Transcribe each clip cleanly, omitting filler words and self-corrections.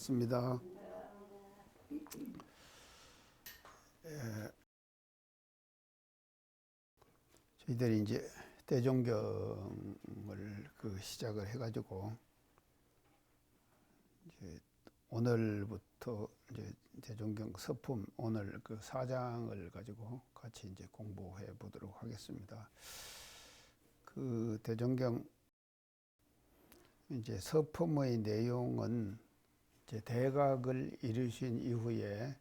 반갑습니다. 저희들이 이제 대종경을 시작을 해가지고 이제 오늘부터 이제 대종경 서품 오늘 4장을 가지고 같이 이제 공부해 보도록 하겠습니다. 대종경 이제 서품의 내용은 이제 대각을 이루신 이후에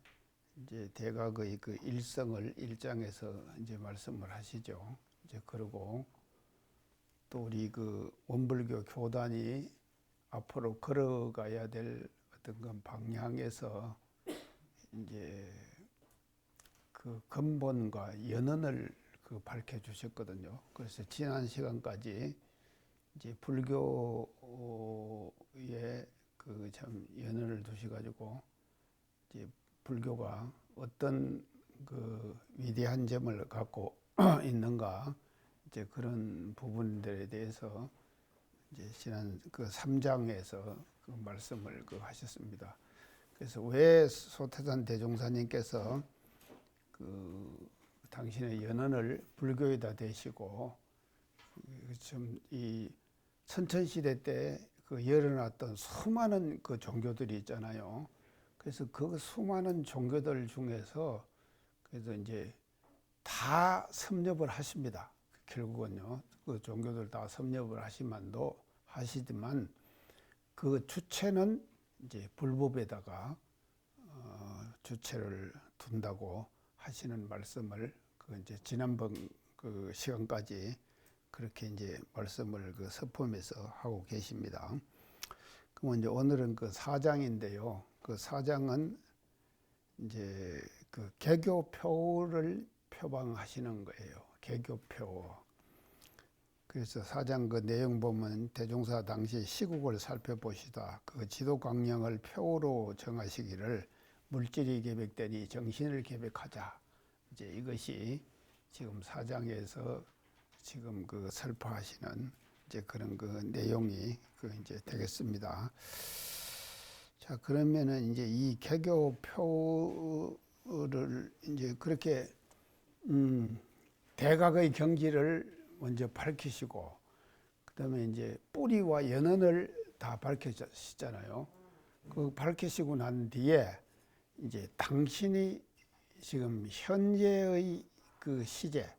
이제 대각의 일성을 1장에서 이제 말씀을 하시죠. 이제 그리고 또 우리 원불교 교단이 앞으로 걸어가야 될 어떤 방향에서 이제 근본과 연원을 밝혀 주셨거든요. 그래서 지난 시간까지 이제 불교에 참 연원을 두셔가지고 이제 불교가 어떤 위대한 점을 갖고 있는가 이제 그런 부분들에 대해서 이제 지난 3장에서 말씀을 하셨습니다. 그래서 왜 소태산 대종사님께서 당신의 연원을 불교에다 대시고 좀 이 선천시대 때 열어놨던 수많은 종교들이 있잖아요. 그래서 수많은 종교들 중에서 그래서 이제 다 섭렵을 하십니다. 결국은요, 종교들 다 섭렵을 하시지만 주체는 이제 불법에다가 주체를 둔다고 하시는 말씀을 이제 지난번 시간까지 그렇게 이제 말씀을 서품에서 하고 계십니다. 그럼 이제 오늘은 4장인데요. 4장은 이제 개교표를 표방하시는 거예요. 개교표. 그래서 4장 내용 보면 대종사 당시 시국을 살펴보시다 지도 강령을 표로 정하시기를 물질이 계백되니 정신을 계백하자. 이제 이것이 지금 4장에서 지금 설파하시는 이제 그런 내용이 이제 되겠습니다. 자, 그러면은 이제 이 개교표를 이제 그렇게 대각의 경지를 먼저 밝히시고 그다음에 이제 뿌리와 연원을 다 밝히시잖아요. 밝히시고 난 뒤에 이제 당신이 지금 현재의 시제,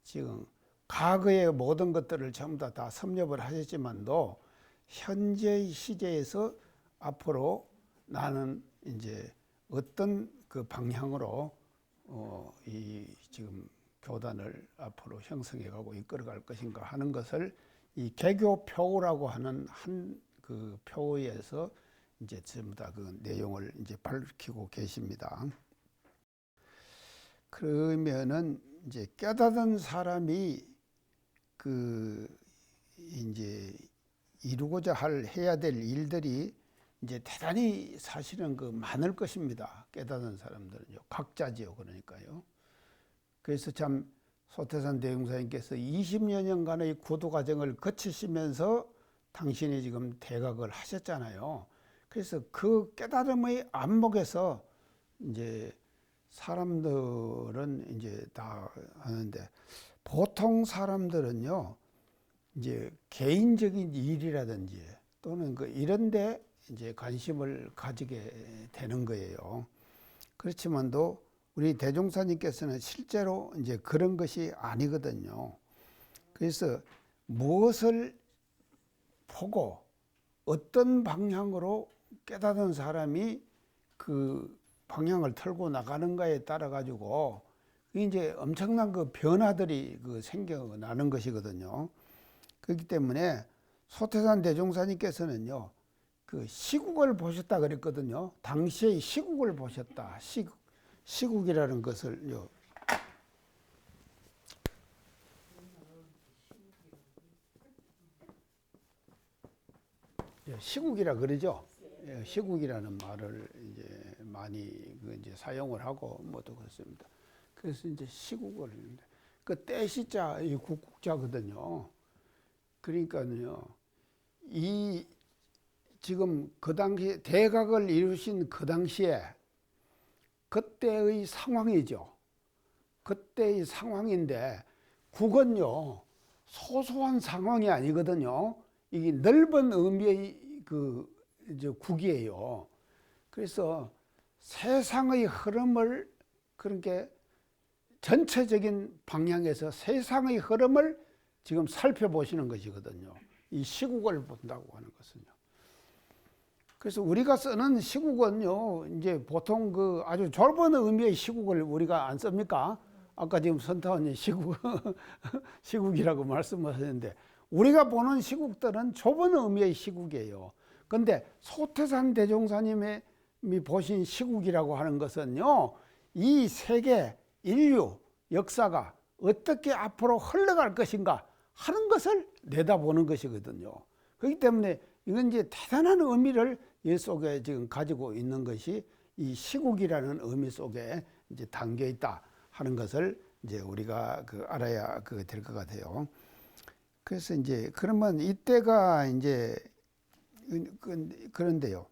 지금 과거의 모든 것들을 전부 다 섭렵을 하셨지만도 현재의 시제에서 앞으로 나는 이제 어떤 방향으로 이 지금 교단을 앞으로 형성해가고 이끌어갈 것인가 하는 것을 이 개교표라고 하는 한 표에서 이제 전부 다 내용을 이제 밝히고 계십니다. 그러면은 이제 깨닫은 사람이 이제 이루고자 해야 될 일들이 이제 대단히 사실은 많을 것입니다. 깨닫은 사람들은요. 각자지요. 그러니까요. 그래서 참 소태산 대종사님께서 20여 년간의 구두 과정을 거치시면서 당신이 지금 대각을 하셨잖아요. 그래서 깨달음의 안목에서 이제 사람들은 이제 다 하는데 보통 사람들은요, 이제 개인적인 일이라든지 또는 이런데 이제 관심을 가지게 되는 거예요. 그렇지만도 우리 대종사님께서는 실제로 이제 그런 것이 아니거든요. 그래서 무엇을 보고 어떤 방향으로 깨닫은 사람이 방향을 털고 나가는가에 따라 가지고 이제 엄청난 변화들이 생겨나는 것이거든요. 그렇기 때문에 소태산 대종사님께서는요, 시국을 보셨다 그랬거든요. 당시의 시국을 보셨다. 시국이라는 것을요. 시국이라 그러죠. 시국이라는 말을 이제 많이 이제 사용을 하고 뭐도 그렇습니다. 그래서 이제 시국을 때시자 이 국국자거든요. 그러니까요, 이 지금 그 당시 대각을 이루신 그 당시에 그때의 상황이죠. 그때의 상황인데 국은요 소소한 상황이 아니거든요. 이게 넓은 의미의 그 이제 국이에요. 그래서 세상의 흐름을 그렇게 전체적인 방향에서 세상의 흐름을 지금 살펴보시는 것이거든요. 이 시국을 본다고 하는 것은요. 그래서 우리가 쓰는 시국은요, 이제 보통 그 아주 좁은 의미의 시국을 우리가 안 씁니까? 아까 지금 선타원이 시국이라고 말씀하셨는데, 우리가 보는 시국들은 좁은 의미의 시국이에요. 근데 소태산 대종사님이 보신 시국이라고 하는 것은요, 이 세계, 인류, 역사가 어떻게 앞으로 흘러갈 것인가 하는 것을 내다보는 것이거든요. 그렇기 때문에 이건 이제 대단한 의미를 이 속에 지금 가지고 있는 것이 이 시국이라는 의미 속에 이제 담겨 있다 하는 것을 이제 우리가 그 알아야 될 것 같아요. 그래서 이제 그러면 이때가 이제 그런데요.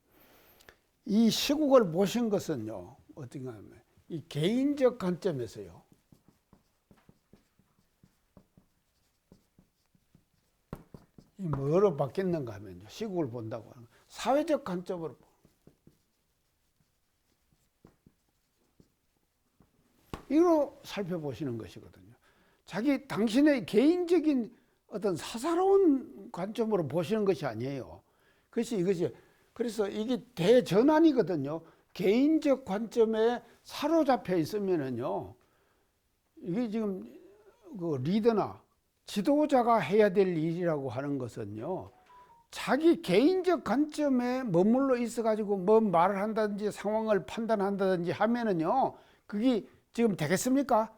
이 시국을 보신 것은요, 어떻게 하면 이 개인적 관점에서요. 이 뭐로 바뀌었는가 하면요. 시국을 본다고 하는 거예요. 사회적 관점으로 이로 살펴보시는 것이거든요. 당신의 개인적인 어떤 사사로운 관점으로 보시는 것이 아니에요. 그래서 이게 대전환이거든요. 개인적 관점에 사로잡혀 있으면은요, 이게 지금 그 리더나 지도자가 해야 될 일이라고 하는 것은요, 자기 개인적 관점에 머물러 있어가지고 뭐 말을 한다든지 상황을 판단한다든지 하면은요, 그게 지금 되겠습니까?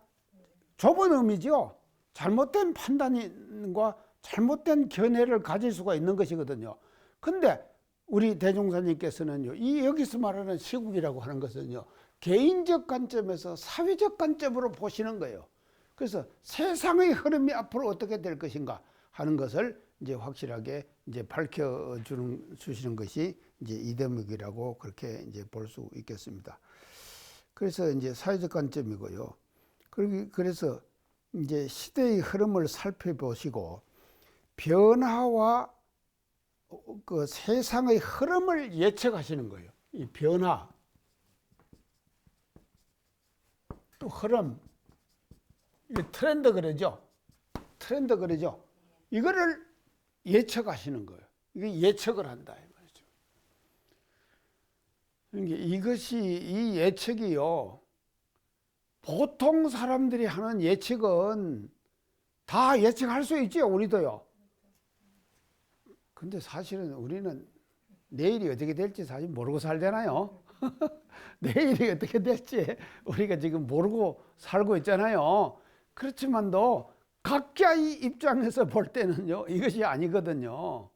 좁은 의미죠. 잘못된 판단과 잘못된 견해를 가질 수가 있는 것이거든요. 근데 우리 대종사님께서는요, 이 여기서 말하는 시국이라고 하는 것은요, 개인적 관점에서 사회적 관점으로 보시는 거예요. 그래서 세상의 흐름이 앞으로 어떻게 될 것인가 하는 것을 이제 확실하게 이제 주시는 것이 이제 이 대목이라고 그렇게 이제 볼 수 있겠습니다. 그래서 이제 사회적 관점이고요. 그래서 이제 시대의 흐름을 살펴보시고 변화와 그 세상의 흐름을 예측하시는 거예요. 이 변화, 또 흐름, 이 트렌드 그러죠. 이거를 예측하시는 거예요. 이게 예측을 한다 이 말이죠. 그러니까 이 예측이요. 보통 사람들이 하는 예측은 다 예측할 수 있죠, 우리도요. 근데 사실은 우리는 내일이 어떻게 될지 사실 모르고 살잖아요. 내일이 어떻게 될지 우리가 지금 모르고 살고 있잖아요. 그렇지만도 각자의 입장에서 볼 때는요, 이것이 아니거든요.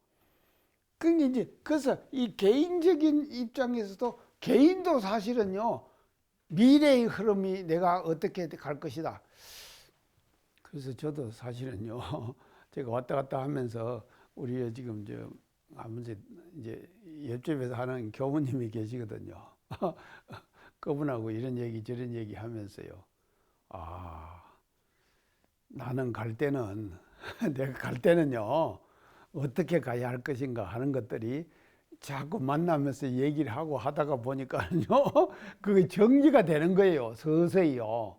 그래서 이 개인적인 입장에서도 개인도 사실은요, 미래의 흐름이 내가 어떻게 갈 것이다. 그래서 저도 사실은요, 제가 왔다 갔다 하면서 우리 지금 아무튼 이제 옆집에서 하는 교무님이 계시거든요. 그분하고 이런 얘기 저런 얘기 하면서요. 나는 갈 때는 내가 갈 때는요, 어떻게 가야 할 것인가 하는 것들이 자꾸 만나면서 얘기를 하고 하다가 보니까요, 그게 정리가 되는 거예요. 서서히요.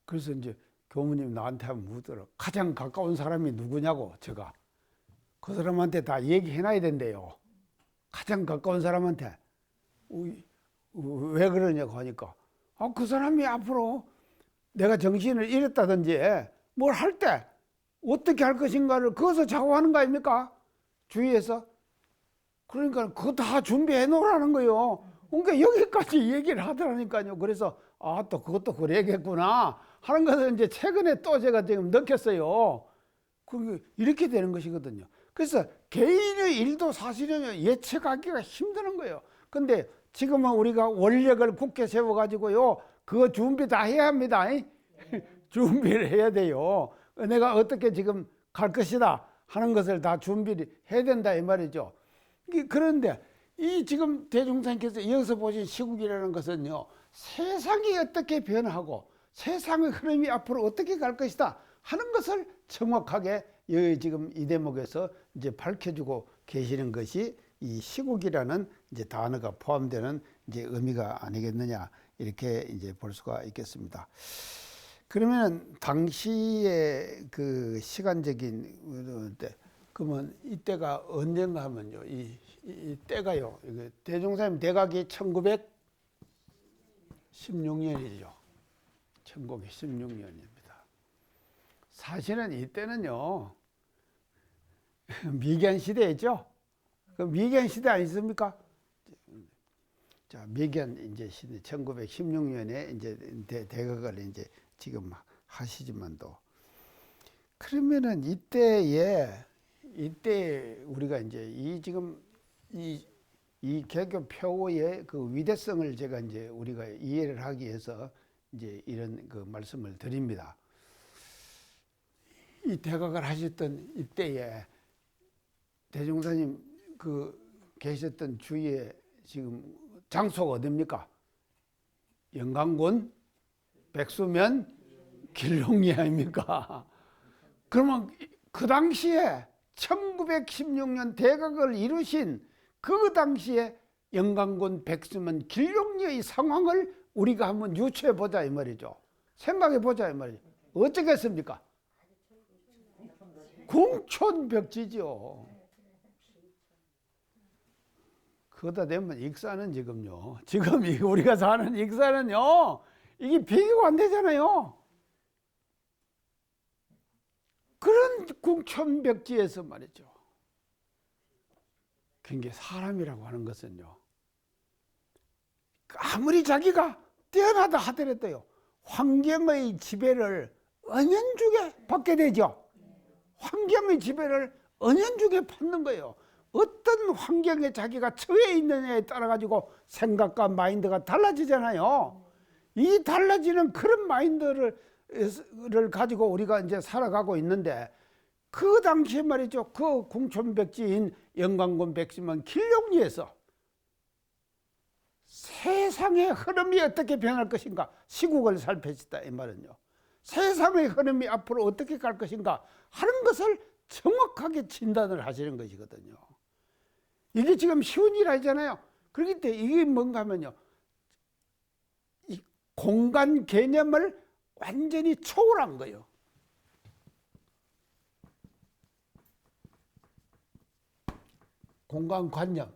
그래서 이제 교무님 나한테 한번 묻더라. 가장 가까운 사람이 누구냐고, 제가. 그 사람한테 다 얘기해놔야 된대요. 가장 가까운 사람한테. 왜 그러냐고 하니까, 그 사람이 앞으로 내가 정신을 잃었다든지 뭘 할 때 어떻게 할 것인가를 그것을 좌우하는 거 아닙니까? 주위에서. 그러니까 그거 다 준비해 놓으라는 거예요. 그러니까 여기까지 얘기를 하더라니까요. 그래서 또 그것도 그래야겠구나 하는 것을 이제 최근에 또 제가 지금 느꼈어요. 이렇게 되는 것이거든요. 그래서 개인의 일도 사실은 예측하기가 힘드는 거예요. 근데 지금은 우리가 원력을 굳게 세워가지고요, 그거 준비 다 해야 합니다. 준비를 해야 돼요. 내가 어떻게 지금 갈 것이다 하는 것을 다 준비를 해야 된다 이 말이죠. 그런데 이 지금 대종사님께서 여기서 보신 시국이라는 것은요, 세상이 어떻게 변하고 세상의 흐름이 앞으로 어떻게 갈 것이다 하는 것을 정확하게 여기 지금 이 대목에서 이제 밝혀주고 계시는 것이 이 시국이라는 이제 단어가 포함되는 이제 의미가 아니겠느냐, 이렇게 이제 볼 수가 있겠습니다. 그러면 당시의 그 시간적인 때, 그러면 이때가 언젠가 하면요, 이 때가요, 대종사님 대각이 1916년이죠. 1916년입니다. 사실은 이때는요, 미개한 시대였죠. 그 미개한 시대 아니십니까? 자, 미개한 이제 시대 1916년에 이제 대각을 이제 지금 하시지만도, 그러면은 이때 우리가 이제 이 지금 이 개교 표의 그 위대성을 제가 이제 우리가 이해를 하기 위해서 이제 이런 그 말씀을 드립니다. 이 대각을 하셨던 이때에 대종사님 그 계셨던 주위에 지금 장소가 어딥니까? 영광군, 백수면, 길롱리 아닙니까? 그러면 그 당시에 1916년 대각을 이루신 그 당시에 영광군, 백수면, 길롱리의 상황을 우리가 한번 유추해 보자 이 말이죠. 생각해 보자 이 말이죠. 어쩌겠습니까? 궁촌벽지죠. 그러다 되면 익사는 지금요, 지금 우리가 사는 익사는요, 이게 비교가 안 되잖아요. 그런 궁촌벽지에서 말이죠, 그게 사람이라고 하는 것은요, 아무리 자기가 뛰어나다 하더라도요, 환경의 지배를 은연중에 받게 되죠. 환경의 지배를 은연중에 받는 거예요. 어떤 환경에 자기가 처해 있느냐에 따라 가지고 생각과 마인드가 달라지잖아요. 이 달라지는 그런 마인드를 가지고 우리가 이제 살아가고 있는데, 그 당시에 말이죠, 그 궁촌백지인 영광군 백수면 길룡리에서 세상의 흐름이 어떻게 변할 것인가, 시국을 살펴시다 이 말은요, 세상의 흐름이 앞으로 어떻게 갈 것인가 하는 것을 정확하게 진단을 하시는 것이거든요. 이게 지금 쉬운 일 아니잖아요. 그렇기 때문에 이게 뭔가 하면요, 이 공간 개념을 완전히 초월한 거예요. 공간 관념의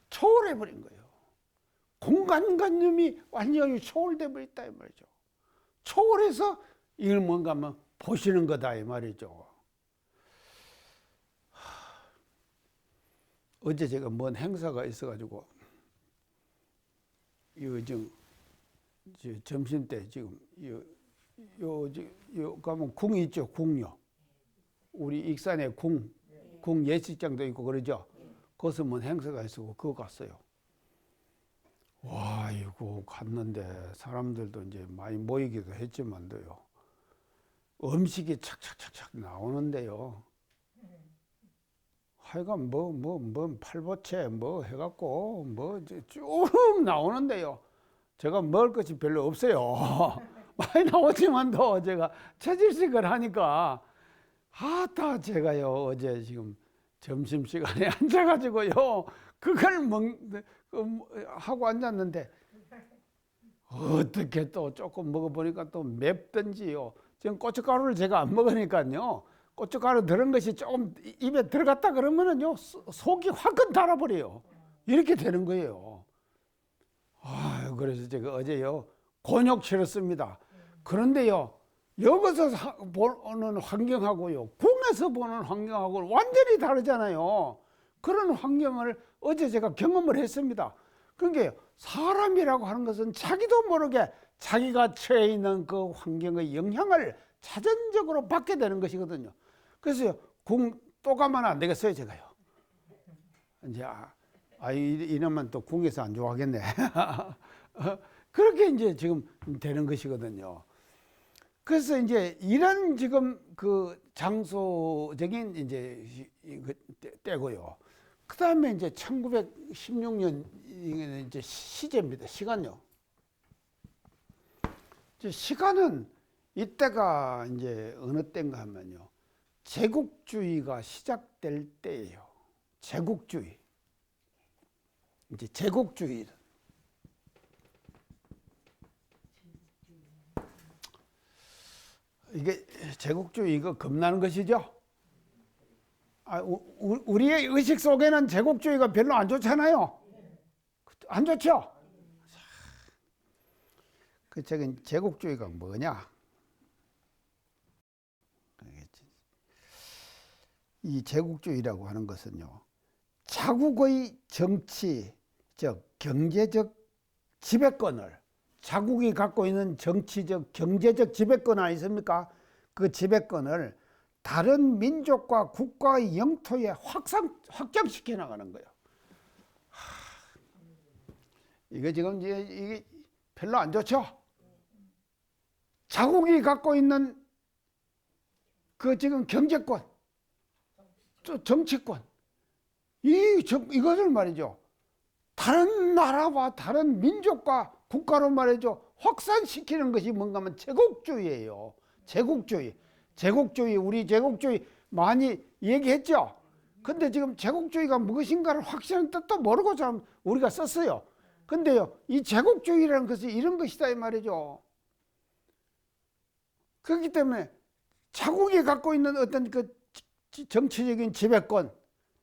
초월해버린 거예요. 공간관념이 완전히 초월돼 버렸다 이 말이죠. 초월해서 이걸 뭔가 하면 보시는 거다 이 말이죠. 어제 제가 뭔 행사가 있어가지고 요즘 점심 때 지금 요 가면 궁이 있죠, 궁요. 우리 익산에 궁 예식장도 있고 그러죠. 거기서 뭔 행사가 있었고 그거 갔어요. 와, 이거 갔는데 사람들도 이제 많이 모이기도 했지만도요, 음식이 착착착착 나오는데요, 하여간 뭐 팔보채 뭐 해갖고 뭐 쭉 나오는데요, 제가 먹을 것이 별로 없어요. 많이 나오지만도 제가 채질식을 하니까, 아따 제가요 어제 지금 점심시간에 앉아가지고요 그걸 하고 앉았는데, 어떻게 또 조금 먹어보니까 또 맵던지요. 지금 고춧가루를 제가 안 먹으니까요, 고춧가루 들은 것이 조금 입에 들어갔다 그러면은요, 속이 화끈 달아버려요. 이렇게 되는 거예요. 그래서 제가 어제요 곤욕 치렀습니다. 그런데요, 여기서 보는 환경하고요, 궁에서 보는 환경하고 완전히 다르잖아요. 그런 환경을 어제 제가 경험을 했습니다. 그러니까 사람이라고 하는 것은 자기도 모르게 자기가 처해 있는 그 환경의 영향을 자전적으로 받게 되는 것이거든요. 그래서 궁 또 가면 안 되겠어요, 제가요. 이제 이러면 또 궁에서 안 좋아하겠네. 그렇게 이제 지금 되는 것이거든요. 그래서 이제 이런 지금 그 장소적인 이제 그 때고요. 그 다음에 이제 1916년 이제 시제입니다. 시간요. 이제 시간은 이때가 이제 어느 때인가 하면요. 제국주의가 시작될 때예요. 제국주의. 이제 제국주의. 이게 제국주의 이거 겁나는 것이죠. 우리의 의식 속에는 제국주의가 별로 안 좋잖아요. 안 좋죠. 그 제국주의가 뭐냐? 이 제국주의라고 하는 것은요, 자국의 정치적, 경제적 지배권을, 자국이 갖고 있는 정치적, 경제적 지배권 아니십니까? 그 지배권을 다른 민족과 국가의 영토에 확장시켜 나가는 거예요. 이게 지금 이게 별로 안 좋죠? 자국이 갖고 있는 그 지금 경제권, 정치권, 이것을 말이죠. 다른 나라와 다른 민족과 국가로 말이죠. 확산시키는 것이 뭔가 하면 제국주의예요. 제국주의. 제국주의, 우리 제국주의 많이 얘기했죠. 근데 지금 제국주의가 무엇인가를 확실한 뜻도 모르고 참 우리가 썼어요. 근데요, 이 제국주의라는 것이 이런 것이다 이 말이죠. 그렇기 때문에 자국이 갖고 있는 어떤 그 정치적인 지배권,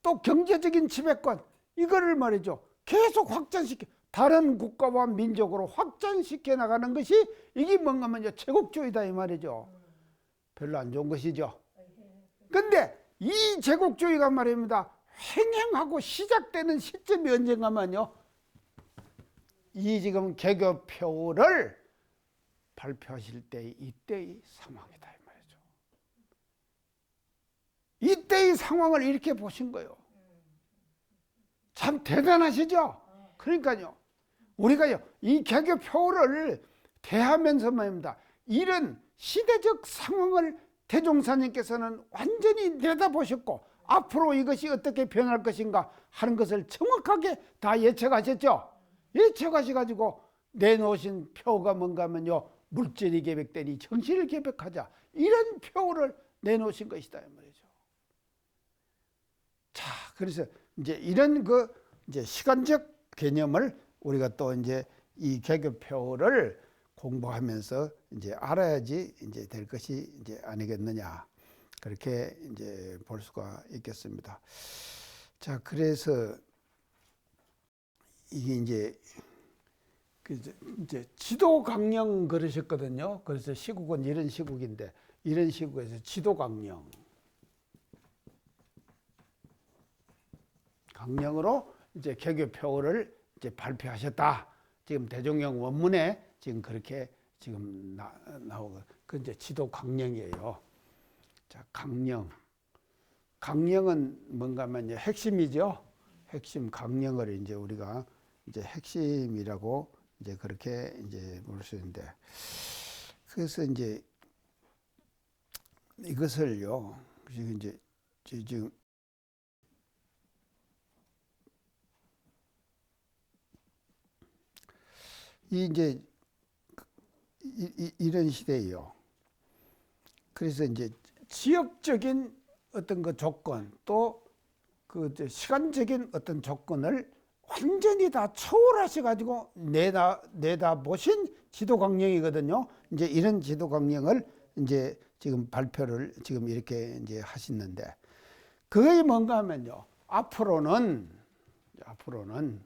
또 경제적인 지배권, 이거를 말이죠. 계속 확장시켜, 다른 국가와 민족으로 확장시켜 나가는 것이 이게 뭔가 하면 제국주의다 이 말이죠. 별로 안 좋은 것이죠. 근데 이 제국주의가 말입니다. 횡행하고 시작되는 시점이 언젠가면요. 이 지금 개교표를 발표하실 때 이때의 상황이다 이 말이죠. 이때의 상황을 이렇게 보신 거예요. 참 대단하시죠? 그러니까요. 우리가요, 이 개교표를 대하면서 말입니다. 이런 시대적 상황을 대종사님께서는 완전히 내다보셨고 앞으로 이것이 어떻게 변할 것인가 하는 것을 정확하게 다 예측하셨죠. 예측하셔가지고 내놓으신 표가 뭔가 하면요. 물질이 계백되니 정신을 계백하자. 이런 표를 내놓으신 것이다 이 말이죠. 자, 그래서 이제 이런 그 이제 시간적 개념을 우리가 또 이제 이 개교표를 공부하면서 이제 알아야지 이제 될 것이 이제 아니겠느냐. 그렇게 이제 볼 수가 있겠습니다. 자, 그래서 이게 이제 지도 강령 그러셨거든요. 그래서 시국은 이런 시국인데 이런 시국에서 지도 강령으로 이제 개교표를 이제 발표하셨다. 지금 대종령 원문에 지금 그렇게 지금 나오고 그 이제 지도 강령이에요. 자, 강령은 뭔가 하면 이제 핵심이죠. 핵심 강령을 이제 우리가 이제 핵심이라고 이제 그렇게 이제 볼 수 있는데, 그래서 이제 이것을요, 이제 지금 이제 이런 시대예요. 그래서 이제 지역적인 어떤 그 조건 또 그 시간적인 어떤 조건을 완전히 다 초월하셔 가지고 내다 보신 지도 강령이거든요. 이제 이런 지도 강령을 이제 지금 발표를 지금 이렇게 이제 하시는데, 그게 뭔가 하면요. 앞으로는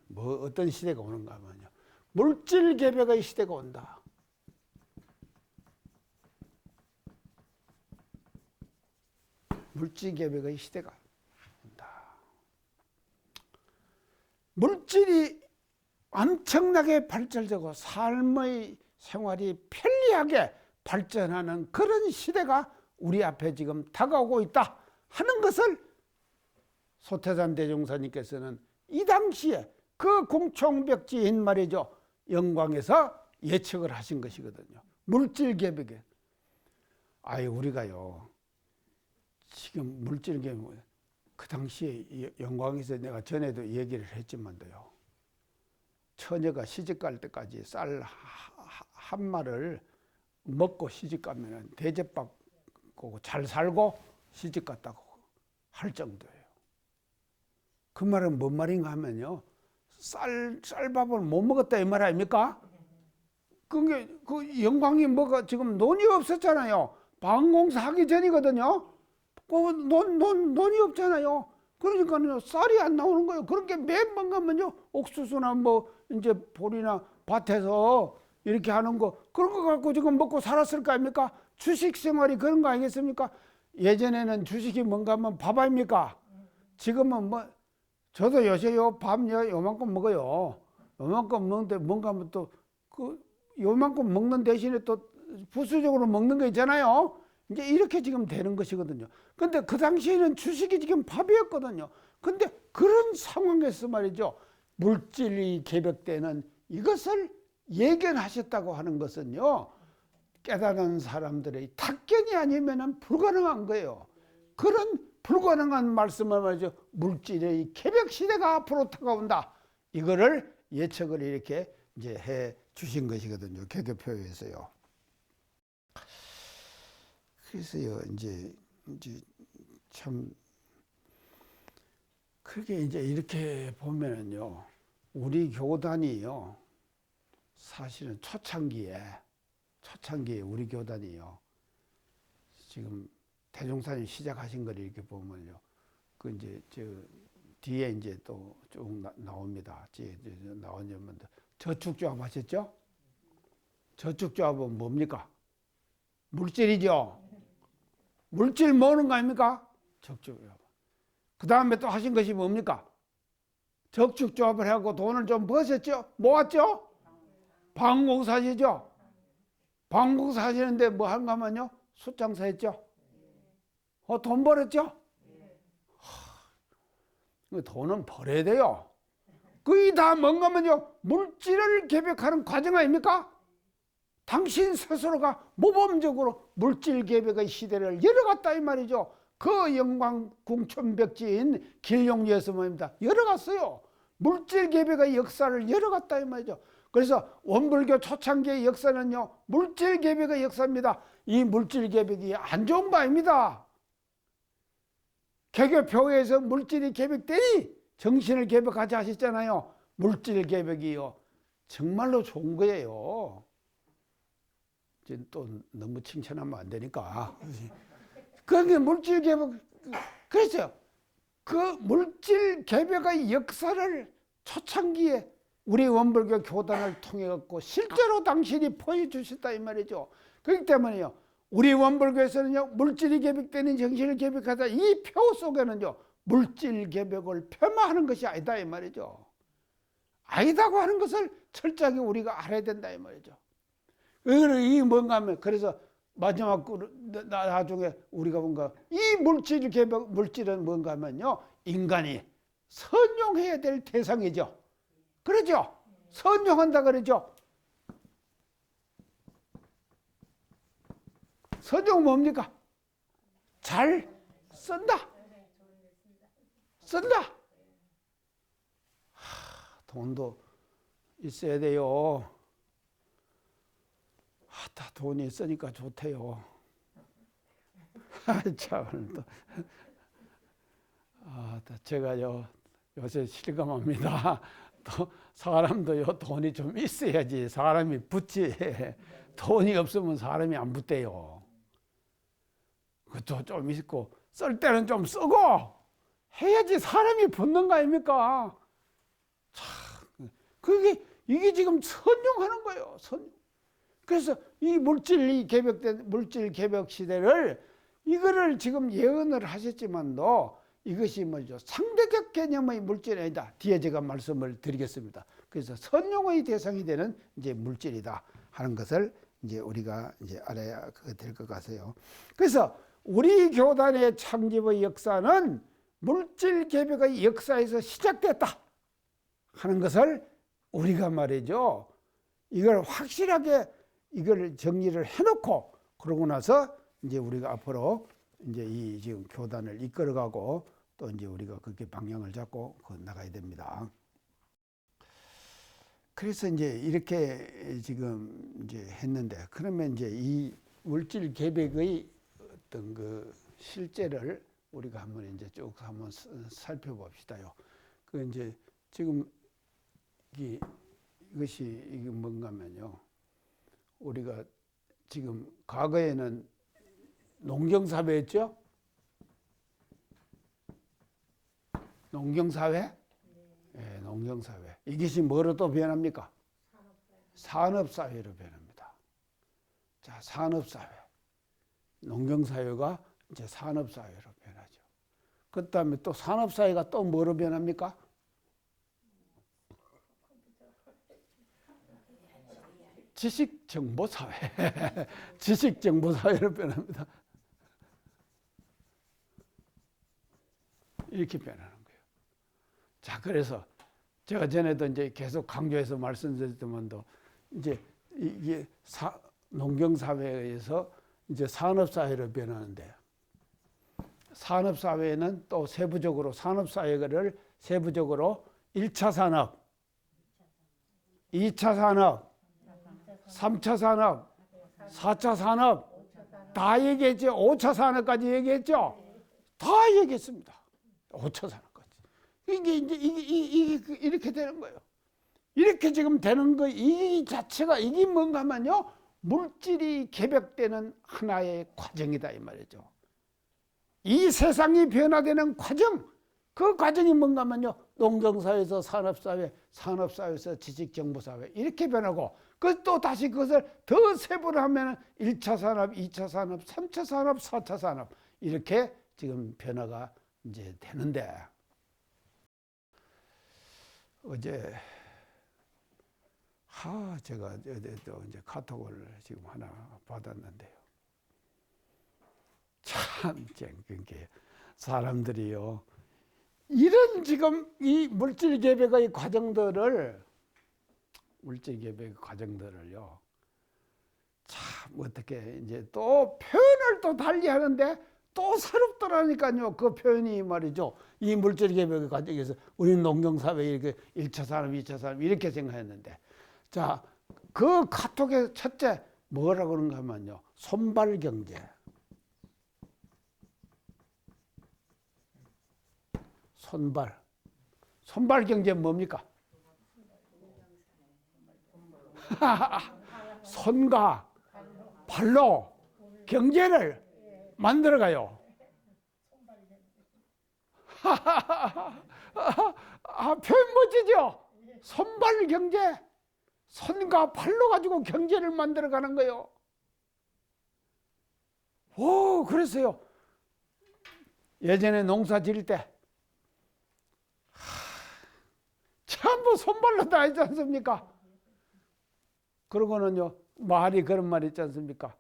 뭐 어떤 시대가 오는가 하면요. 물질 개벽의 시대가 온다. 물질 개벽의 시대가 온다. 물질이 엄청나게 발달되고 삶의 생활이 편리하게 발전하는 그런 시대가 우리 앞에 지금 다가오고 있다 하는 것을 소태산 대종사님께서는 이 당시에 그 공청백지인 말이죠. 영광에서 예측을 하신 것이거든요. 물질 개벽에. 우리가요 지금 물질 개벽 그 당시에 영광에서 내가 전에도 얘기를 했지만도요 처녀가 시집 갈 때까지 쌀 한 마를 먹고 시집 가면은 대접받고 잘 살고 시집 갔다고 할 정도예요. 그 말은 뭔 말인가 하면요 쌀밥을 못 먹었다 이 말 아닙니까? 그게 그 영광이 뭐가 지금 논이 없었잖아요. 방공사 하기 전이거든요. 논이 없잖아요. 그러니까요 쌀이 안 나오는 거예요. 그렇게 매번 가면요 옥수수나 뭐 이제 보리나 밭에서 이렇게 하는 거 그런 거 갖고 지금 먹고 살았을 거 아닙니까? 주식 생활이 그런 거 아니겠습니까? 예전에는 주식이 뭔가 하면 밥 아닙니까? 지금은 뭐 저도 요새 밥 요만큼 먹어요. 요만큼 먹는데 뭔가 하면 또 그 요만큼 먹는 대신에 또 부수적으로 먹는 거 있잖아요. 이제 이렇게 지금 되는 것이거든요. 근데 그 당시에는 주식이 지금 밥이었거든요. 근데 그런 상황에서 말이죠. 물질이 개벽되는 이것을 예견하셨다고 하는 것은요. 깨달은 사람들의 탁견이 아니면 불가능한 거예요. 그런 불가능한 말씀을 말이죠. 물질의 개벽 시대가 앞으로 다가온다. 이거를 예측을 이렇게 이제 해 주신 것이거든요. 개교표에서요. 그래서요, 이제 참, 그게 이제 이렇게 보면은요, 우리 교단이요, 사실은 초창기에 우리 교단이요, 지금 대종사님 시작하신 걸 이렇게 보면요, 그 이제 뒤에 이제 또 쭉 나옵니다. 나오냐면 저축조합 하셨죠? 저축조합은 뭡니까? 물질이죠. 물질 모으는 거 아닙니까? 적축조합. 그 다음에 또 하신 것이 뭡니까? 적축조합을 하고 돈을 좀 버셨죠? 모았죠? 방공사시죠? 방공사 하시는데 뭐 한가 하면요? 숫장사 했죠? 돈 벌었죠? 돈은 벌어야 돼요. 그게 다 뭔가 하면요? 물질을 개벽하는 과정 아닙니까? 당신 스스로가 모범적으로 물질 개벽의 시대를 열어갔다 이 말이죠. 그 영광 궁천벽지인 길용예수모입니다. 열어갔어요. 물질 개벽의 역사를 열어갔다 이 말이죠. 그래서 원불교 초창기의 역사는요. 물질 개벽의 역사입니다. 이 물질 개벽이 안 좋은 거 아닙니다. 개교표에서 물질이 개벽되니 정신을 개벽하자 하셨잖아요. 물질 개벽이요. 정말로 좋은 거예요. 또 너무 칭찬하면 안 되니까. 그게 물질 개벽, 그렇죠. 그 물질 개벽의 역사를 초창기에 우리 원불교 교단을 통해 갖고 실제로 당신이 보여주셨다 이 말이죠. 그렇기 때문에요. 우리 원불교에서는요, 물질이 개벽되는 정신을 개벽하다 이 표 속에는요, 물질 개벽을 폄하하는 것이 아니다 이 말이죠. 아니다고 하는 것을 철저하게 우리가 알아야 된다 이 말이죠. 이 뭔가 하면 그래서 마지막 나중에 우리가 뭔가 이 물질 개벽 물질은 뭔가 하면요, 인간이 선용해야 될 대상이죠. 그러죠? 선용한다 그러죠. 선용 뭡니까? 잘 쓴다. 쓴다. 돈도 있어야 돼요. 다 돈이 있으니까 좋대요. 참, 제가요, 요새 실감합니다. 또 사람도요, 돈이 좀 있어야지 사람이 붙지. 돈이 없으면 사람이 안 붙대요. 그것도 좀 있고, 쓸 때는 좀 쓰고, 해야지 사람이 붙는 거 아닙니까? 참, 이게 지금 선용하는 거예요. 그래서 이 물질 개벽 시대를 이거를 지금 예언을 하셨지만도 이것이 뭐죠? 상대적 개념의 물질이 아니다. 뒤에 제가 말씀을 드리겠습니다. 그래서 선용의 대상이 되는 이제 물질이다 하는 것을 이제 우리가 이제 알아야 될 것 같아요. 그래서 우리 교단의 창립의 역사는 물질 개벽의 역사에서 시작됐다 하는 것을 우리가 말이죠. 이걸 확실하게 이걸 정리를 해놓고 그러고 나서 이제 우리가 앞으로 이제 이 지금 교단을 이끌어가고 또 이제 우리가 그렇게 방향을 잡고 나가야 됩니다. 그래서 이제 이렇게 지금 이제 했는데, 그러면 이제 이 물질 계백의 어떤 그 실제를 우리가 한번 이제 쭉 한번 살펴봅시다요. 그 이제 지금 이것이 이게 뭔가면요, 우리가 지금 과거에는 농경사회였죠? 농경사회? 네, 농경사회. 이것이 뭐로 또 변합니까? 산업사회로 변합니다. 자, 산업사회. 농경사회가 이제 산업사회로 변하죠. 그 다음에 또 산업사회가 또 뭐로 변합니까? 지식정보사회. 지식정보사회로 변합니다. 이렇게 변하는 거예요. 자, 그래서 제가 전에도 이제 계속 강조해서 말씀드렸지만도 이제 이게 농경사회에서 이제 산업사회로 변하는데, 산업사회는 또 세부적으로 산업사회를 세부적으로 1차 산업, 2차 산업, 3차 산업, 4차 산업 다 얘기했죠. 5차 산업까지 얘기했죠. 다 얘기했습니다. 5차 산업까지. 이게 이제 이게 이렇게 되는 거예요. 이렇게 지금 되는 거, 이 자체가 이게 뭔가 하면요, 물질이 개벽되는 하나의 과정이다 이 말이죠. 이 세상이 변화되는 과정, 그 과정이 뭔가 하면요, 농경사회에서 산업사회, 산업사회에서 지식정보사회 이렇게 변하고, 그 또 다시 그것을 더 세부를 하면 1차 산업, 2차 산업, 3차 산업, 4차 산업 이렇게 지금 변화가 이제 되는데, 어제 제가 어제도 이제 카톡을 지금 하나 받았는데요. 참 그게 사람들이요, 이런 지금 이 물질 계백의 과정들을요, 참 어떻게 이제 또 표현을 또 달리 하는데 또 새롭더라니까요. 그 표현이 말이죠. 이 물질 계백의 과정에서 우리는 농경사회 이렇게 1차 산업, 2차 산업 이렇게 생각했는데, 자, 그 카톡의 첫째 뭐라고 그런가 하면요, 손발경제. 손발경제 뭡니까? 손과 발로 경제를 만들어가요. 표현 멋지죠? 손발경제. 손과 발로 가지고 경제를 만들어가는 거예요. 오, 그랬어요. 예전에 농사 지을 때 전부 손발로 다 했지 않습니까? 그러고는요, 말이 그런 말 있지 않습니까?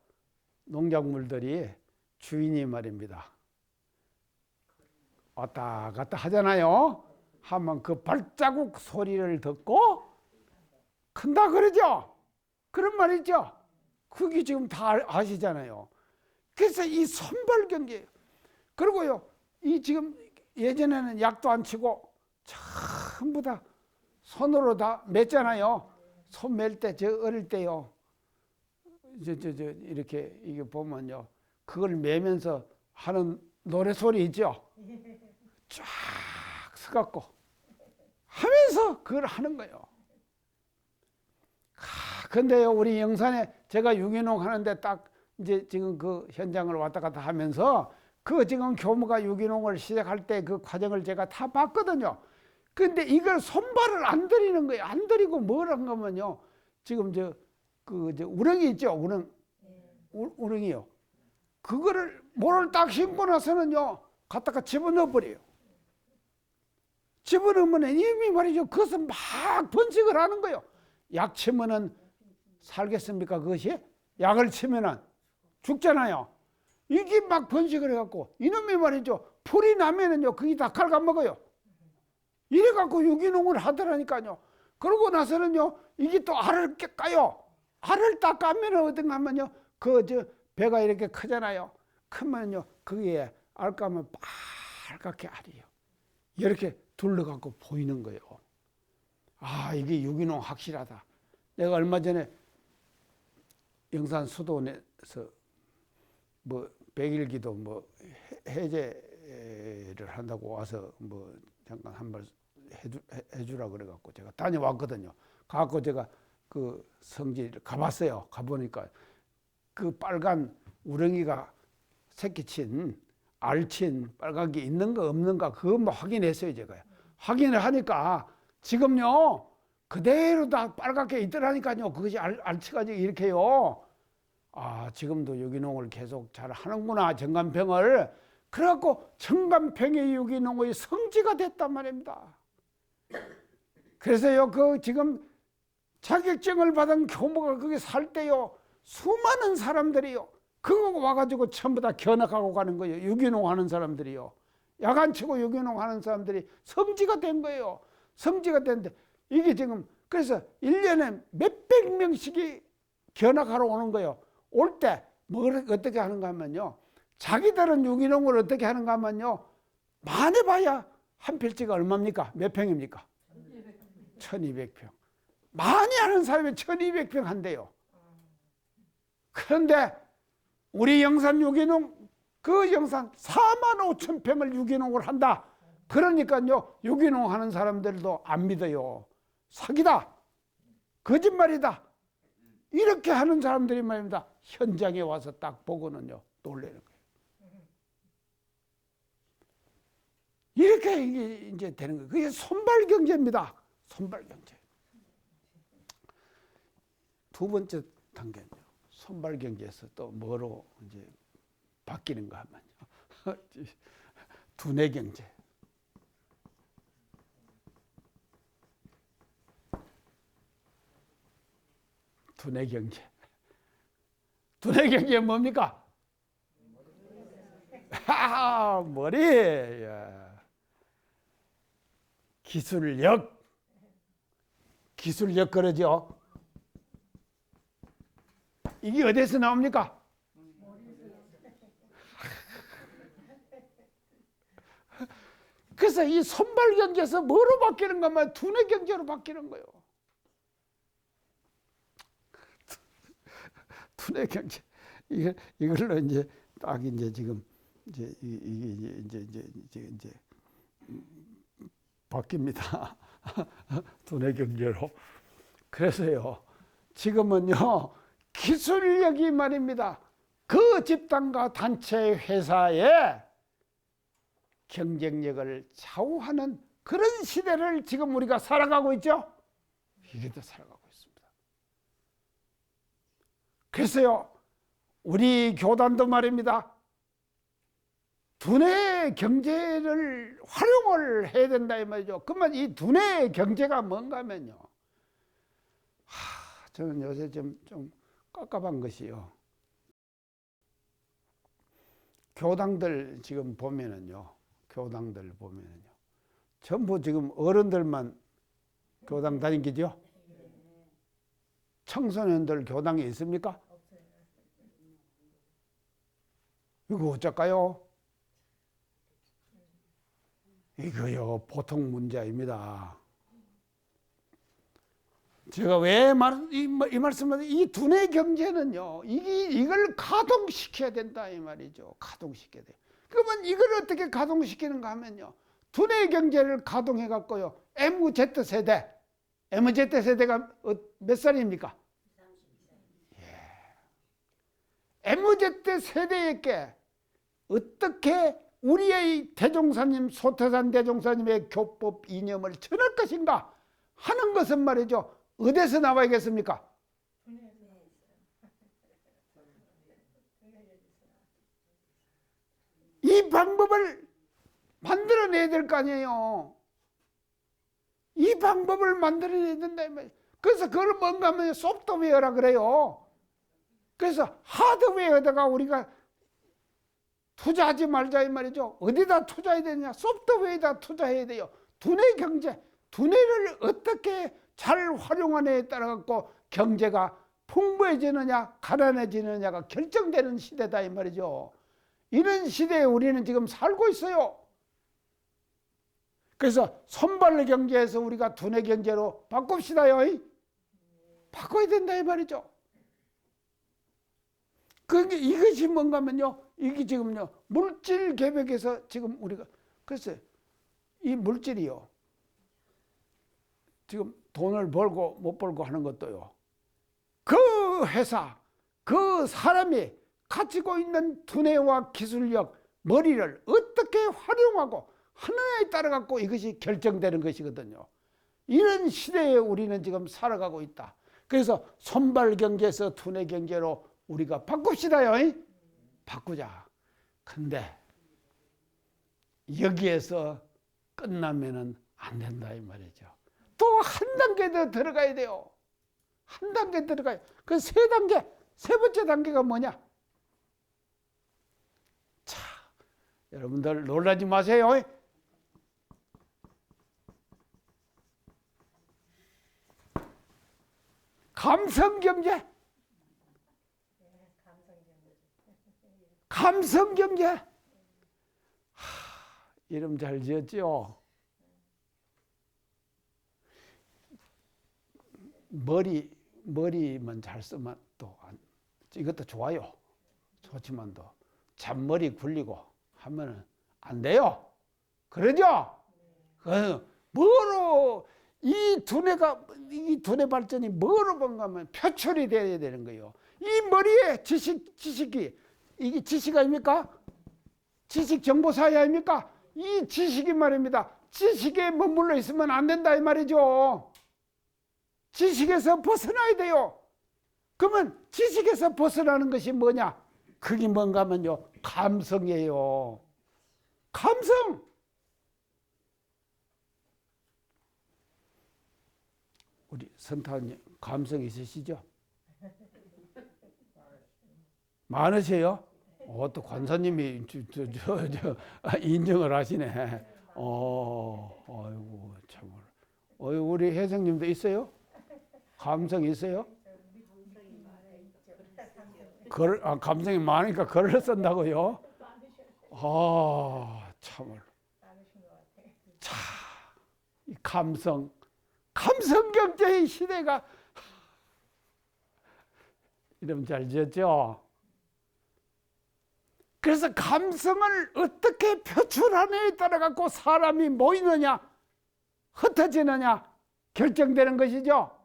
농작물들이 주인이 말입니다, 왔다 갔다 하잖아요. 하면 그 발자국 소리를 듣고 큰다 그러죠? 그런 말 있죠? 그게 지금 다 아시잖아요. 그래서 이 손발 경계, 그리고요, 이 지금 예전에는 약도 안 치고 전부 다 손으로 다 맸잖아요. 손 맬 때, 저 어릴 때요, 이렇게 이게 보면요, 그걸 매면서 하는 노래 소리 있죠? 쫙 서갖고 하면서 그걸 하는 거예요. 근데요, 우리 영산에 제가 유기농 하는데 딱 이제 지금 그 현장을 왔다 갔다 하면서 그 지금 교무가 유기농을 시작할 때 그 과정을 제가 다 봤거든요. 근데 이걸 손발을 안 들이는 거예요. 안 들이고 뭘 한 거면요, 지금 우렁이 있죠? 우렁이요. 그거를 모를 딱 심고 나서는요, 갖다가 집어넣어 버려요. 집어넣으면 이미 말이죠, 그것은 막 번식을 하는 거예요. 약 치면은 살겠습니까? 그것이? 약을 치면은 죽잖아요. 이게 막 번식을 해갖고, 이놈이 말이죠, 풀이 나면은요, 그게 다 갉아먹어요. 이래갖고 유기농을 하더라니까요. 그러고 나서는요, 이게 또 알을 까요. 알을 딱 까면은 어떤가 하면요, 배가 이렇게 크잖아요. 크면요 거기에 알까면 빨갛게 알이요. 이렇게 둘러갖고 보이는 거예요. 아, 이게 유기농 확실하다. 내가 얼마 전에 영산 수도원에서 뭐 백일기도 뭐 해제를 한다고 와서 뭐 잠깐 한 번 해주라 그래갖고 제가 다녀왔거든요. 가갖고 제가 그 성지를 가봤어요. 가보니까 그 빨간 우렁이가 새끼친 알친 빨간 게 있는가 없는가 그것만 확인했어요. 제가 확인을 하니까 지금요 그대로 다 빨갛게 있더라니까요. 그것이 알치가지고 이렇게요. 아, 지금도 유기농을 계속 잘 하는구나, 정간평을. 그래갖고 정간평의 유기농의 성지가 됐단 말입니다. 그래서요 그 지금 자격증을 받은 교모가 거기 살 때요 수많은 사람들이요 그거 와가지고 전부 다 견학하고 가는 거예요. 유기농 하는 사람들이요. 야간치고 유기농 하는 사람들이 성지가 된 거예요. 성지가 됐는데 이게 지금 그래서 1년에 몇백 명씩이 견학하러 오는 거예요. 올 때 뭘 어떻게 하는가 하면요. 자기들은 유기농을 어떻게 하는가 하면요. 많이 봐야 한 필지가 얼마입니까? 몇 평입니까? 1200평. 많이 하는 사람이 1200평 한대요. 그런데 우리 영산 유기농 그 영산 45,000평을 유기농을 한다. 그러니까요 유기농 하는 사람들도 안 믿어요. 사기다. 거짓말이다. 이렇게 하는 사람들이 말입니다. 현장에 와서 딱 보고는요 놀라는 거예요. 이렇게 이제 되는 거예요. 그게 손발 경제입니다. 손발 경제. 두 번째 단계는요. 손발 경제에서 또 뭐로 이제 바뀌는가 하면요. 두뇌 경제. 두뇌 경제. 두뇌 경제 뭡니까? 머리. 기술력. 기술력 그러죠. 이게 어디서 나옵니까? 그래서 이 손발 경제에서 뭐로 바뀌는 거면 두뇌 경제로 바뀌는 거예요. 두뇌 경제. 이걸로 이제 딱 이제 지금 이제 바뀝니다. 두뇌 경제로. 그래서요. 지금은요. 기술력이 말입니다. 그 집단과 단체 회사의 경쟁력을 좌우하는 그런 시대를 지금 우리가 살아가고 있죠. 이게 더 살아가고 있습니다. 그래서요. 우리 교단도 말입니다. 두뇌 경제를 활용을 해야 된다 이 말이죠. 그러면 이 두뇌 경제가 뭔가 하면요. 저는 요새 좀 깝깝한 것이요. 교당들 지금 보면은요. 교당들 보면은요. 전부 지금 어른들만 교당 다니기죠? 청소년들 교당에 있습니까? 이거 어쩔까요? 이거요, 보통 문제입니다. 제가 왜 이 말씀을, 이 두뇌 경제는요, 이걸 가동시켜야 된다, 이 말이죠. 가동시켜야 돼요. 그러면 이걸 어떻게 가동시키는가 하면요, 두뇌 경제를 가동해갖고요, MZ 세대가 몇 살입니까? MZ 세대에게 어떻게 우리의 대종사님, 소태산 대종사님의 교법 이념을 전할 것인가 하는 것은 말이죠. 어디서 나와야겠습니까? 이 방법을 만들어내야 될 거 아니에요. 이 방법을 만들어내야 된다. 그래서 그걸 뭔가 하면 소프트웨어라 그래요. 그래서 하드웨어에다가 우리가 투자하지 말자 이 말이죠. 어디다 투자해야 되냐? 소프트웨어에다 투자해야 돼요. 두뇌 경제, 두뇌를 어떻게 잘 활용하느냐에 따라 갖고 경제가 풍부해지느냐 가난해지느냐가 결정되는 시대다 이 말이죠. 이런 시대에 우리는 지금 살고 있어요. 그래서 손발 경제에서 우리가 두뇌 경제로 바꿉시다요. 바꿔야 된다 이 말이죠. 그게 이것이 뭔가 하면요, 이게 지금요 물질 개벽에서 지금 우리가 그래서 이 물질이요 지금 돈을 벌고 못 벌고 하는 것도요 그 회사 그 사람이 가지고 있는 두뇌와 기술력 머리를 어떻게 활용하고 하느냐에 따라 갖고 이것이 결정되는 것이거든요. 이런 시대에 우리는 지금 살아가고 있다. 그래서 손발 경제에서 두뇌 경제로 우리가 바꿉시다요. 바꾸자. 근데 여기에서 끝나면은 안 된다 이 말이죠. 또 한 단계 더 들어가야 돼요. 한 단계 들어가요. 그 세 단계, 세 번째 단계가 뭐냐? 자, 여러분들 놀라지 마세요. 감성경제. 감성경제. 이름 잘 지었죠? 머리만 잘 쓰면 또 이것도 좋아요. 좋지만도 잔머리 굴리고 하면은 안 돼요. 그러죠? 뭐로 이 두뇌 발전이 뭐로 본가면 표출이 돼야 되는 거예요. 이 머리에 지식이 이게 지식 아닙니까? 지식 정보 사회 아닙니까? 이 지식이 말입니다. 지식에 머물러 있으면 안 된다 이 말이죠. 지식에서 벗어나야 돼요. 그러면 지식에서 벗어나는 것이 뭐냐? 그게 뭔가 하면요 감성이에요. 감성. 우리 선타님 감성 있으시죠? 많으세요? 또 관사님이 인정을 하시네. 아이고 참. 우리 혜성님도 있어요? 감성 있어요? 감성이 많으니까 글을 쓴다고요? 참을. 자, 이 감성 경제의 시대가 이름 잘 지었죠? 그래서 감성을 어떻게 표출하느냐에 따라 갖고 사람이 모이느냐 흩어지느냐 결정되는 것이죠.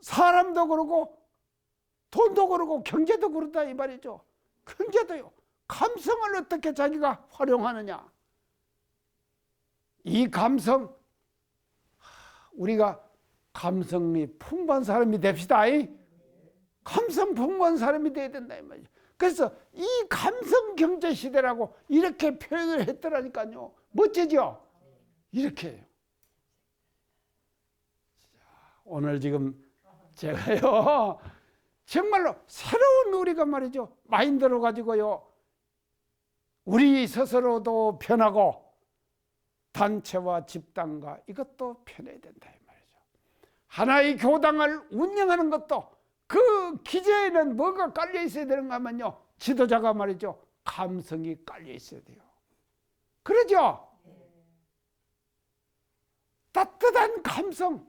사람도 그러고 돈도 그러고 경제도 그렇다 이 말이죠. 경제도요. 감성을 어떻게 자기가 활용하느냐. 이 감성 우리가 감성이 풍부한 사람이 됩시다. 감성 풍부한 사람이 돼야 된다 이 말이죠. 그래서 이 감성 경제 시대라고 이렇게 표현을 했더라니까요. 멋지죠? 이렇게. 오늘 지금 제가요 정말로 새로운 우리가 말이죠 마인드로 가지고요 우리 스스로도 변하고 단체와 집단과 이것도 변해야 된다 이 말이죠. 하나의 교당을 운영하는 것도 그 기재에는 뭐가 깔려 있어야 되는가 하면요 지도자가 말이죠 감성이 깔려 있어야 돼요. 그러죠? 따뜻한 감성.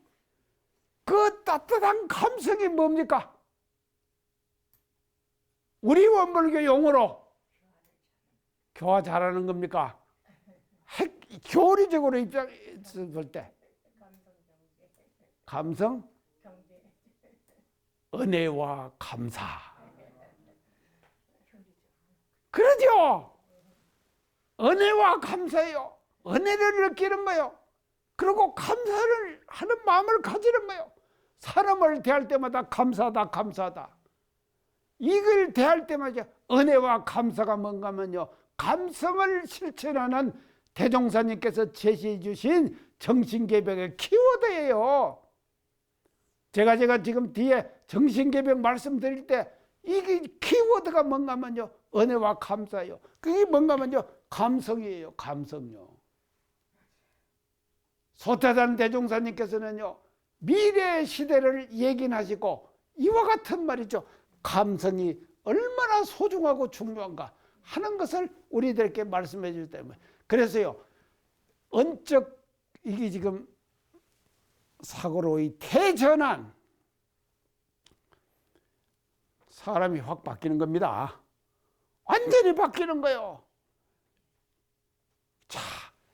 그 따뜻한 감성이 뭡니까? 우리 원불교 용어로 교화 잘하는 겁니까? 교리적으로 입장에서 볼 때 감성, 은혜와 감사. 그러죠? 은혜와 감사예요. 은혜를 느끼는 거예요. 그리고 감사를 하는 마음을 가지는 거예요. 사람을 대할 때마다 감사하다 감사하다. 이걸 대할 때마다 은혜와 감사가 뭔가 하면요 감성을 실천하는 대종사님께서 제시해 주신 정신개벽의 키워드예요. 제가 지금 뒤에 정신개벽 말씀드릴 때 이게 키워드가 뭔가 하면요 은혜와 감사예요. 그게 뭔가 하면요 감성이에요. 감성요. 소태산 대종사님께서는요 미래 시대를 예견하시고 이와 같은 말이죠. 감성이 얼마나 소중하고 중요한가 하는 것을 우리들에게 말씀해 주기 때문에. 그래서요, 언적 이게 지금 사고로의 대전환, 사람이 확 바뀌는 겁니다. 완전히 바뀌는 거예요. 자,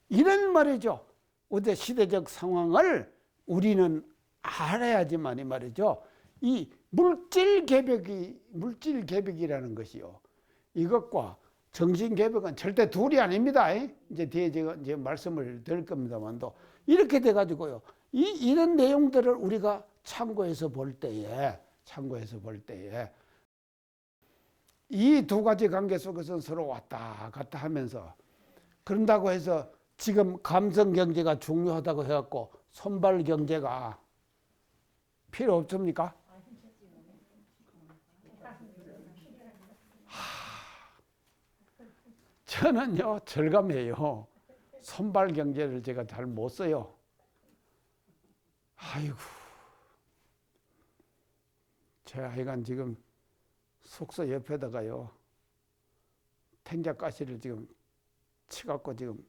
이런 말이죠. 어제 시대적 상황을 우리는 알아야지만 이 말이죠. 이 물질 개벽이라는 것이요. 이것과 정신 개벽은 절대 둘이 아닙니다. 이제 뒤에 제가 이제 말씀을 드릴 겁니다만도 이렇게 돼 가지고요. 이런 내용들을 우리가 참고해서 볼 때에 이 두 가지 관계 속에서 서로 왔다 갔다 하면서, 그런다고 해서 지금 감성 경제가 중요하다고 해갖고 손발 경제가 필요 없습니까? 저는요, 절감해요. 손발 경제를 제가 잘 못 써요. 아이고, 제 아이가 지금 숙소 옆에다가요, 탱자가시를 지금 치갖고 지금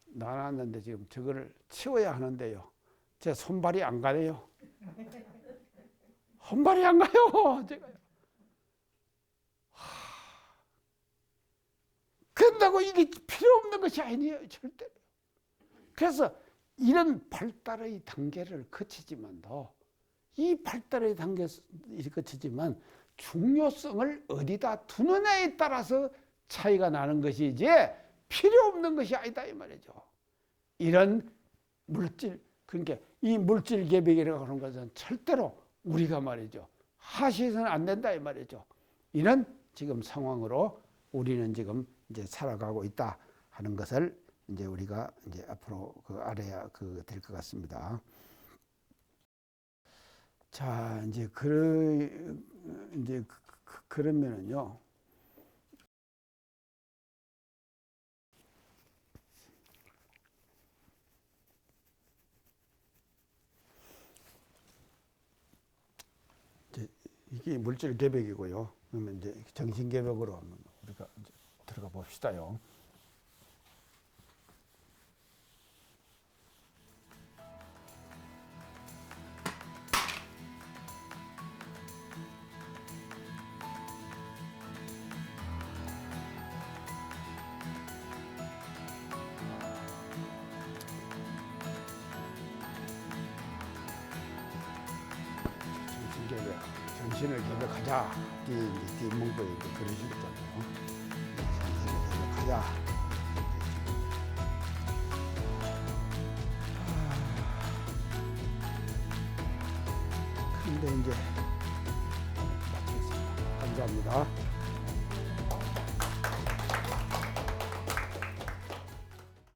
놔놨는데 지금 저거를 치워야 하는데요. 제 손발이 안 가네요. 손발이 안 가요. 제가요. 그런다고 이게 필요 없는 것이 아니에요. 절대로. 그래서 이런 발달의 단계를 거치지만도, 이 발달의 단계를 거치지만 중요성을 어디다 두느냐에 따라서 차이가 나는 것이지 필요 없는 것이 아니다 이 말이죠. 이런 물질, 그러니까 이 물질 개벽이라고 하는 것은 절대로 우리가 말이죠, 하시해서는 안 된다 이 말이죠. 이런 지금 상황으로 우리는 지금 이제 살아가고 있다 하는 것을 이제 우리가 이제 앞으로 알아야 될 것 같습니다. 자, 이제 그러면은요. 이게 물질 개벽이고요. 그러면 이제 정신 개벽으로 한번 우리가 이제 들어가 봅시다요. 정신을 개벽하자. 뒷문구에 그러시거든요. 정신을 개벽하자. 근데 이제 마치겠습니다. 감사합니다.